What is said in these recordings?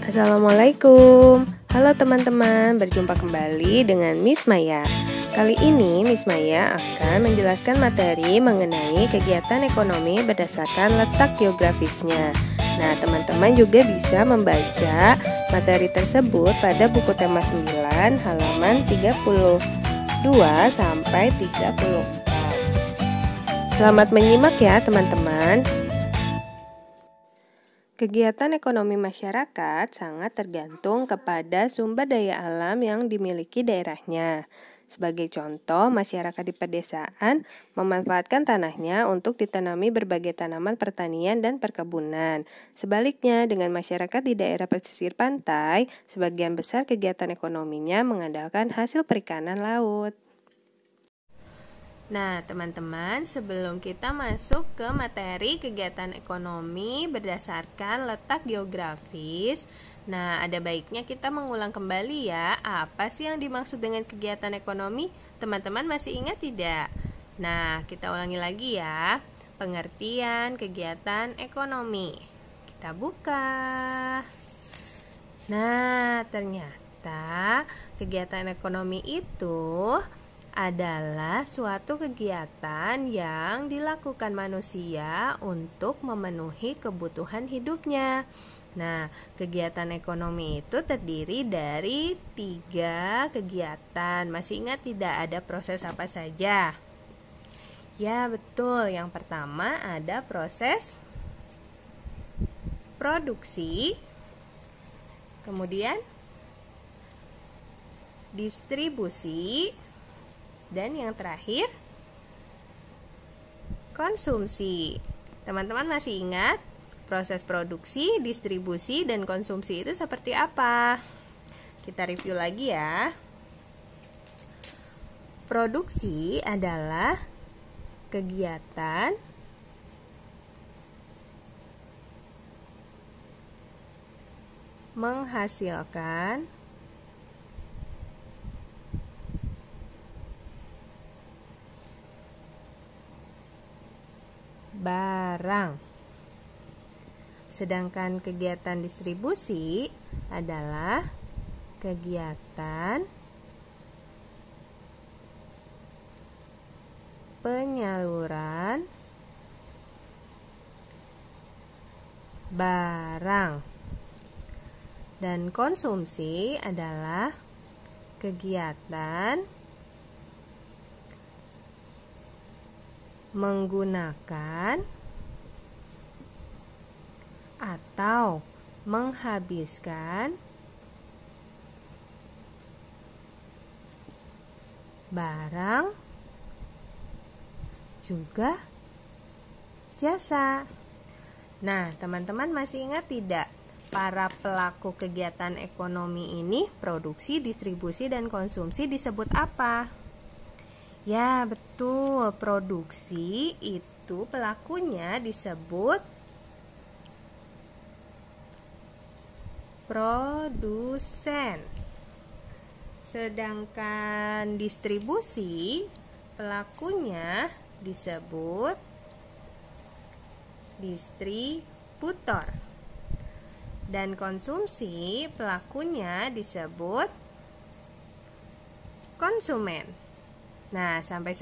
Assalamualaikum. Halo teman-teman, berjumpa kembali dengan Miss Maya. Kali ini Miss Maya akan menjelaskan materi mengenai kegiatan ekonomi berdasarkan letak geografisnya. Nah, teman-teman juga bisa membaca materi tersebut pada buku tema 9 halaman 32 sampai 34. Selamat menyimak ya teman-teman. Kegiatan ekonomi masyarakat sangat tergantung kepada sumber daya alam yang dimiliki daerahnya. Sebagai contoh, masyarakat di pedesaan memanfaatkan tanahnya untuk ditanami berbagai tanaman pertanian dan perkebunan. Sebaliknya, dengan masyarakat di daerah pesisir pantai, sebagian besar kegiatan ekonominya mengandalkan hasil perikanan laut. Nah, teman-teman, sebelum kita masuk ke materi kegiatan ekonomi berdasarkan letak geografis, nah ada baiknya kita mengulang kembali ya, apa sih yang dimaksud dengan kegiatan ekonomi? Teman-teman masih ingat tidak? Nah, kita ulangi lagi ya. Pengertian kegiatan ekonomi. Kita buka. Nah, ternyata kegiatan ekonomi itu adalah suatu kegiatan yang dilakukan manusia untuk memenuhi kebutuhan hidupnya. Nah, kegiatan ekonomi itu terdiri dari 3 kegiatan. Masih ingat tidak ada proses apa saja? Ya, betul. Yang pertama ada proses produksi, kemudian distribusi, dan yang terakhir, konsumsi. Teman-teman masih ingat proses produksi, distribusi, dan konsumsi itu seperti apa? Kita review lagi ya. Produksi adalah kegiatan menghasilkan barang. Sedangkan kegiatan distribusi adalah kegiatan penyaluran barang. Dan konsumsi adalah kegiatan menggunakan atau menghabiskan barang juga jasa. Nah, teman-teman masih ingat tidak? Para pelaku kegiatan ekonomi ini, produksi, distribusi, dan konsumsi disebut apa? Ya, betul. Produksi itu pelakunya disebut produsen. Sedangkan distribusi pelakunya disebut distributor. Dan konsumsi pelakunya disebut konsumen. Nah, sampai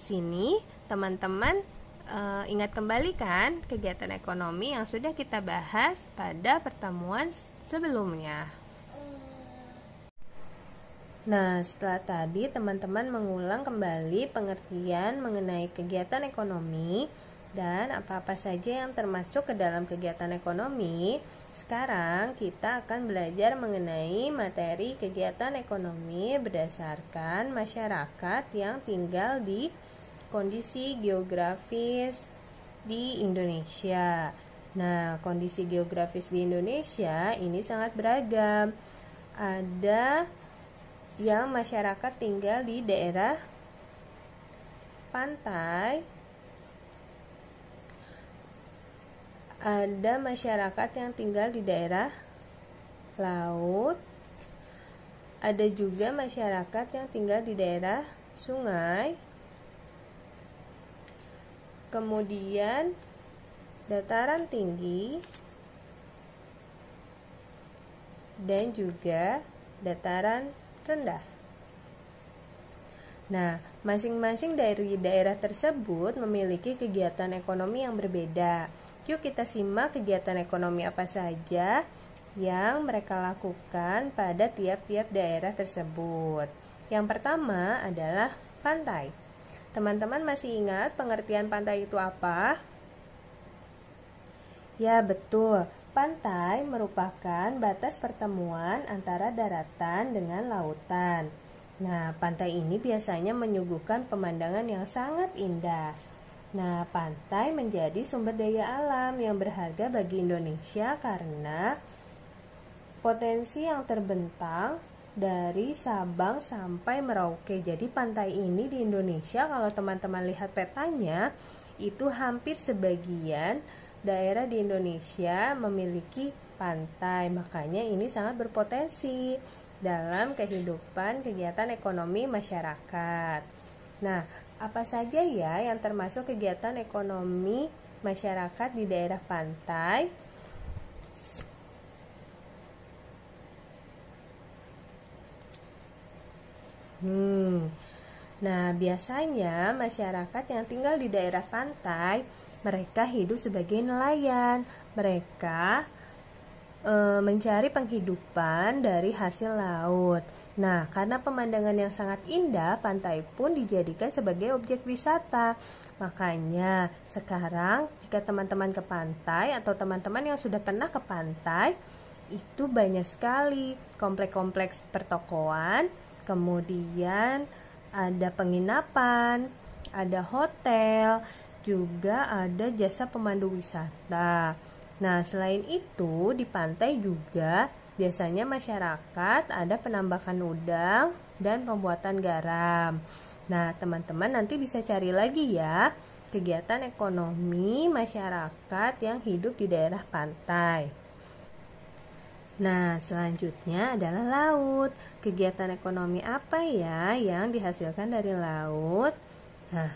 sini teman-teman ingat kembali kan kegiatan ekonomi yang sudah kita bahas pada pertemuan sebelumnya. Nah, setelah tadi teman-teman mengulang kembali pengertian mengenai kegiatan ekonomi dan apa-apa saja yang termasuk ke dalam kegiatan ekonomi. Sekarang kita akan belajar mengenai materi kegiatan ekonomi berdasarkan masyarakat yang tinggal di kondisi geografis di Indonesia. Nah, kondisi geografis di Indonesia ini sangat beragam. Ada yang masyarakat tinggal di daerah pantai, ada masyarakat yang tinggal di daerah laut, ada juga masyarakat yang tinggal di daerah sungai, kemudian dataran tinggi, dan juga dataran rendah. Nah, masing-masing dari daerah tersebut memiliki kegiatan ekonomi yang berbeda. Yuk kita simak kegiatan ekonomi apa saja yang mereka lakukan pada tiap-tiap daerah tersebut. Yang pertama adalah pantai. Teman-teman masih ingat pengertian pantai itu apa? Ya, betul. Pantai merupakan batas pertemuan antara daratan dengan lautan. Nah, pantai ini biasanya menyuguhkan pemandangan yang sangat indah. Nah, pantai menjadi sumber daya alam yang berharga bagi Indonesia karena potensi yang terbentang dari Sabang sampai Merauke. Jadi pantai ini di Indonesia, kalau teman-teman lihat petanya, itu hampir sebagian daerah di Indonesia memiliki pantai. Makanya ini sangat berpotensi dalam kehidupan kegiatan ekonomi masyarakat. Nah, apa saja ya yang termasuk kegiatan ekonomi masyarakat di daerah pantai? Nah, biasanya masyarakat yang tinggal di daerah pantai, mereka hidup sebagai nelayan. Mereka mencari penghidupan dari hasil laut. Nah, karena pemandangan yang sangat indah, pantai pun dijadikan sebagai objek wisata. Makanya, sekarang jika teman-teman ke pantai atau teman-teman yang sudah pernah ke pantai, itu banyak sekali kompleks-kompleks pertokoan, kemudian ada penginapan, ada hotel, juga ada jasa pemandu wisata. Nah, selain itu, di pantai juga biasanya masyarakat ada penambakan udang dan pembuatan garam. Nah, teman-teman nanti bisa cari lagi ya kegiatan ekonomi masyarakat yang hidup di daerah pantai. Nah, selanjutnya adalah laut. Kegiatan ekonomi apa ya yang dihasilkan dari laut? Nah,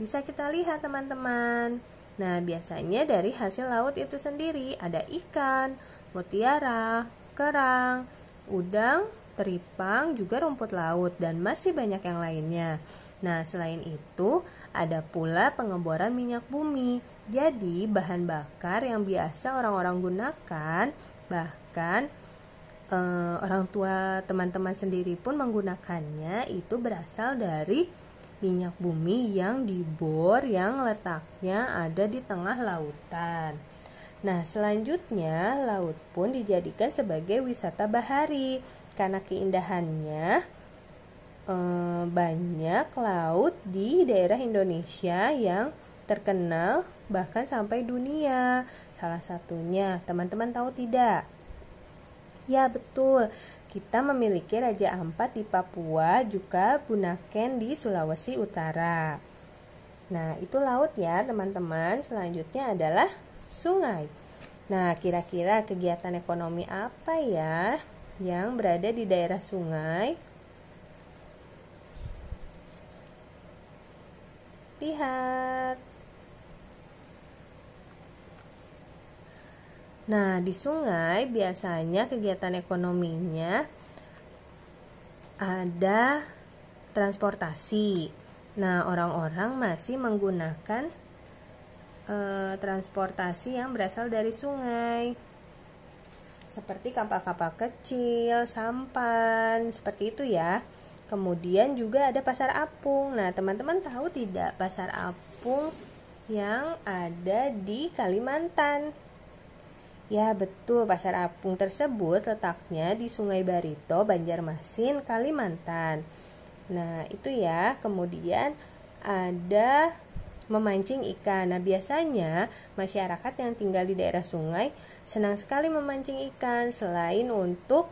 bisa kita lihat teman-teman. Nah, biasanya dari hasil laut itu sendiri ada ikan, mutiara, kerang, udang, teripang, juga rumput laut, dan masih banyak yang lainnya. Nah, selain itu, ada pula pengeboran minyak bumi. Jadi, bahan bakar yang biasa orang-orang gunakan, bahkan orang tua teman-teman sendiri pun menggunakannya, itu berasal dari minyak bumi yang dibor yang letaknya ada di tengah lautan. Nah, selanjutnya laut pun dijadikan sebagai wisata bahari karena keindahannya. Banyak laut di daerah Indonesia yang terkenal bahkan sampai dunia. Salah satunya, teman-teman tahu tidak? Ya, betul. Kita memiliki Raja Ampat di Papua, juga Bunaken di Sulawesi Utara. Nah, itu laut ya, teman-teman. Selanjutnya adalah sungai. Nah, kira-kira kegiatan ekonomi apa ya yang berada di daerah sungai? Lihat. Nah, di sungai biasanya kegiatan ekonominya ada transportasi. Nah, orang-orang masih menggunakan transportasi yang berasal dari sungai, seperti kapal-kapal kecil, sampan, seperti itu ya. Kemudian juga ada pasar apung. Nah, teman-teman tahu tidak pasar apung yang ada di Kalimantan? Ya, betul, pasar apung tersebut letaknya di Sungai Barito, Banjarmasin, Kalimantan. Nah, itu ya. Kemudian ada memancing ikan. Nah, biasanya masyarakat yang tinggal di daerah sungai senang sekali memancing ikan. Selain untuk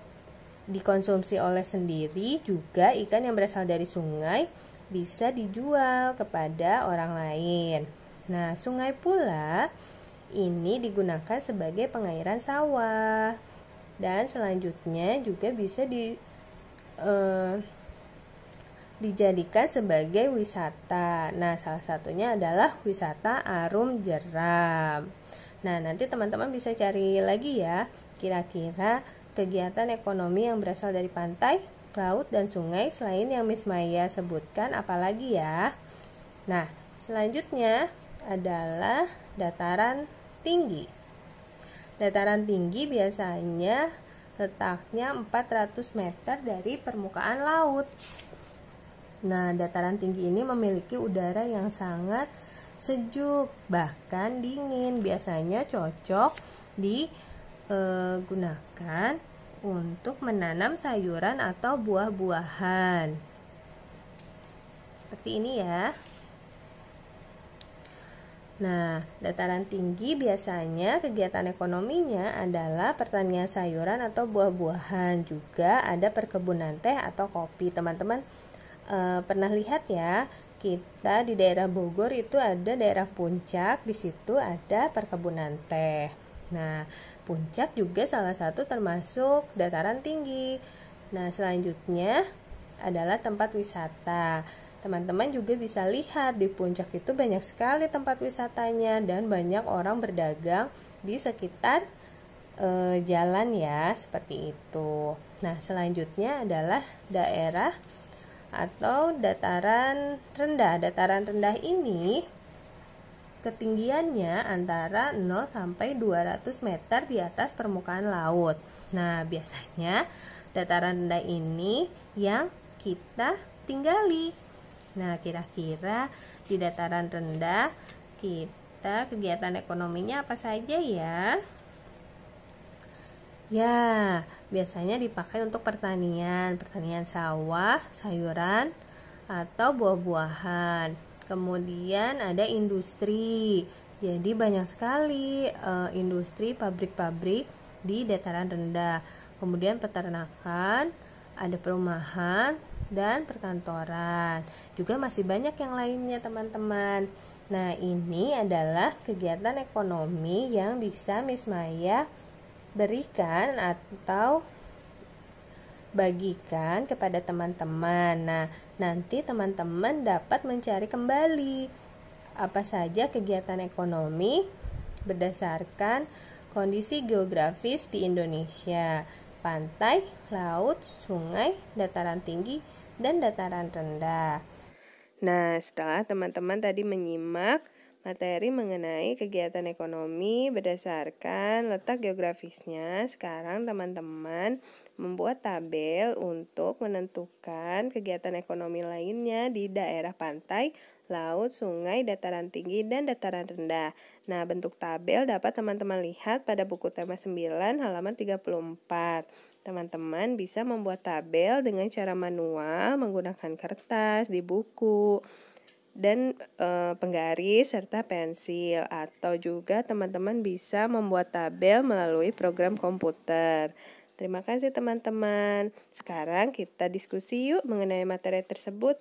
dikonsumsi oleh sendiri, juga ikan yang berasal dari sungai bisa dijual kepada orang lain. Nah, sungai pula ini digunakan sebagai pengairan sawah, dan selanjutnya juga bisa dijadikan sebagai wisata. Nah, salah satunya adalah wisata Arum Jeram. Nah, nanti teman-teman bisa cari lagi ya, kira-kira kegiatan ekonomi yang berasal dari pantai, laut, dan sungai selain yang Miss Maya sebutkan, apalagi ya? Nah, selanjutnya adalah dataran tinggi. Dataran tinggi biasanya letaknya 400 meter dari permukaan laut. Nah, dataran tinggi ini memiliki udara yang sangat sejuk, bahkan dingin. Biasanya cocok digunakan untuk menanam sayuran atau buah-buahan. Seperti ini ya. Nah, dataran tinggi biasanya kegiatan ekonominya adalah pertanian sayuran atau buah-buahan. Juga ada perkebunan teh atau kopi. Teman-teman pernah lihat ya, kita di daerah Bogor itu ada daerah Puncak, di situ ada perkebunan teh. Nah, Puncak juga salah satu termasuk dataran tinggi. Nah, selanjutnya adalah tempat wisata. Teman-teman juga bisa lihat di Puncak itu banyak sekali tempat wisatanya dan banyak orang berdagang di sekitar jalan ya, seperti itu. Nah, selanjutnya adalah daerah atau dataran rendah. Dataran rendah ini ketinggiannya antara 0 sampai 200 meter di atas permukaan laut. Nah, biasanya dataran rendah ini yang kita tinggali. Nah, kira-kira di dataran rendah kita kegiatan ekonominya apa saja ya? Ya, biasanya dipakai untuk pertanian sawah, sayuran, atau buah-buahan. Kemudian ada industri. Jadi banyak sekali industri, pabrik-pabrik di dataran rendah. Kemudian peternakan, ada perumahan, dan perkantoran. Juga masih banyak yang lainnya teman-teman. Nah, ini adalah kegiatan ekonomi yang bisa Miss Maya berikan atau bagikan kepada teman-teman. Nah, nanti teman-teman dapat mencari kembali apa saja kegiatan ekonomi berdasarkan kondisi geografis di Indonesia. Pantai, laut, sungai, dataran tinggi, dan dataran rendah. Nah, setelah teman-teman tadi menyimak materi mengenai kegiatan ekonomi berdasarkan letak geografisnya, sekarang teman-teman membuat tabel untuk menentukan kegiatan ekonomi lainnya di daerah pantai, laut, sungai, dataran tinggi, dan dataran rendah. Nah, bentuk tabel dapat teman-teman lihat pada buku tema 9 halaman 34. Teman-teman bisa membuat tabel dengan cara manual menggunakan kertas di buku dan penggaris serta pensil, atau juga teman-teman bisa membuat tabel melalui program komputer. Terima kasih teman-teman. Sekarang kita diskusi yuk mengenai materi tersebut.